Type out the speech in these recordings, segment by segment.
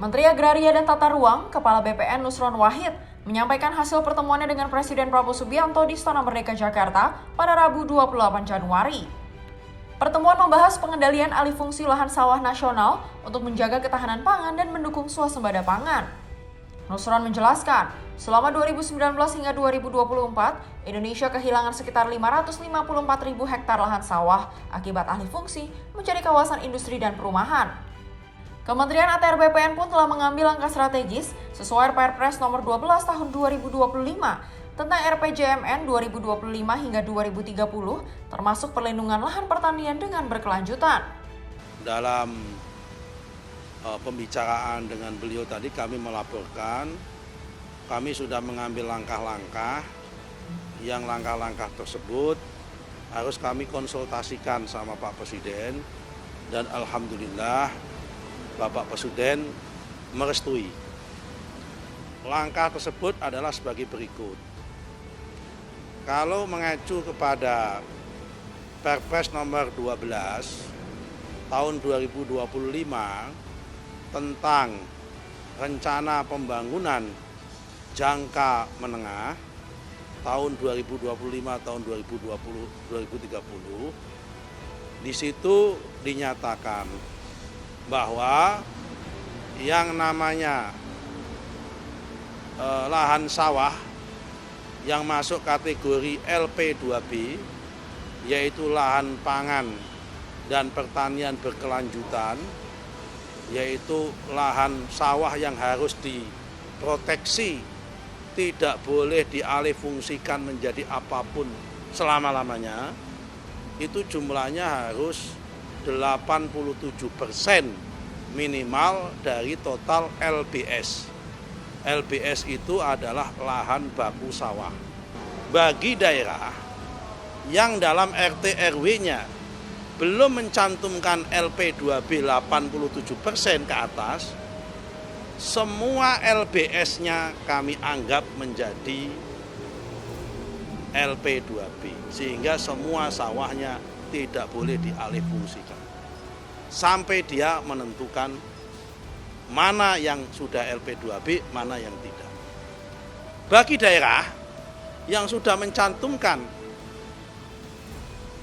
Menteri Agraria dan Tata Ruang, Kepala BPN Nusron Wahid, menyampaikan hasil pertemuannya dengan Presiden Prabowo Subianto di Istana Merdeka Jakarta pada Rabu 28 Januari. Pertemuan membahas pengendalian alih fungsi lahan sawah nasional untuk menjaga ketahanan pangan dan mendukung swasembada pangan. Nusron menjelaskan, selama 2019 hingga 2024, Indonesia kehilangan sekitar 554.000 hektar lahan sawah akibat alih fungsi menjadi kawasan industri dan perumahan. Kementerian ATR BPN pun telah mengambil langkah strategis sesuai Perpres nomor 12 tahun 2025 tentang RPJMN 2025 hingga 2030, termasuk perlindungan lahan pertanian dengan berkelanjutan. Dalam pembicaraan dengan beliau tadi kami melaporkan, kami sudah mengambil langkah-langkah, yang langkah-langkah tersebut harus kami konsultasikan sama Pak Presiden, dan alhamdulillah Bapak Presiden merestui. Langkah tersebut adalah sebagai berikut. Kalau mengacu kepada Perpres nomor 12 tahun 2025 tentang rencana pembangunan jangka menengah tahun 2025 tahun 2030, di situ dinyatakan bahwa yang namanya lahan sawah yang masuk kategori LP2B, yaitu lahan pangan dan pertanian berkelanjutan, yaitu lahan sawah yang harus diproteksi, tidak boleh dialihfungsikan menjadi apapun selama-lamanya, itu jumlahnya harus 87% minimal dari total LBS. LBS itu adalah lahan baku sawah. Bagi daerah yang dalam RT RW-nya belum mencantumkan LP2B 87% ke atas, semua LBS-nya kami anggap menjadi LP2B, sehingga semua sawahnya tidak boleh dialihfungsikan sampai dia menentukan mana yang sudah LP2B, mana yang tidak. Bagi daerah yang sudah mencantumkan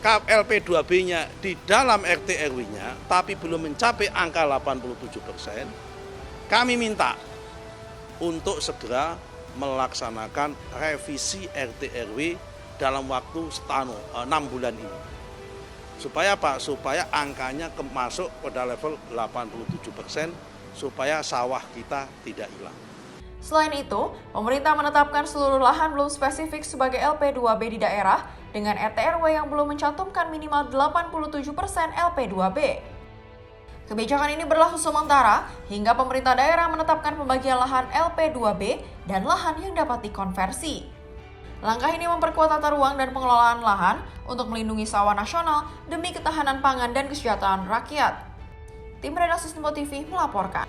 LP2B-nya di dalam RT RW-nya tapi belum mencapai angka 87%, kami minta untuk segera melaksanakan revisi RT RW dalam waktu 6 bulan ini. Supaya apa? Supaya angkanya masuk pada level 87%, supaya sawah kita tidak hilang. Selain itu, pemerintah menetapkan seluruh lahan belum spesifik sebagai LP2B di daerah dengan RT RW yang belum mencantumkan minimal 87% LP2B. Kebijakan ini berlaku sementara hingga pemerintah daerah menetapkan pembagian lahan LP2B dan lahan yang dapat dikonversi. Langkah ini memperkuat tata ruang dan pengelolaan lahan untuk melindungi sawah nasional demi ketahanan pangan dan kesejahteraan rakyat. Tim Redaksi Tempo TV melaporkan.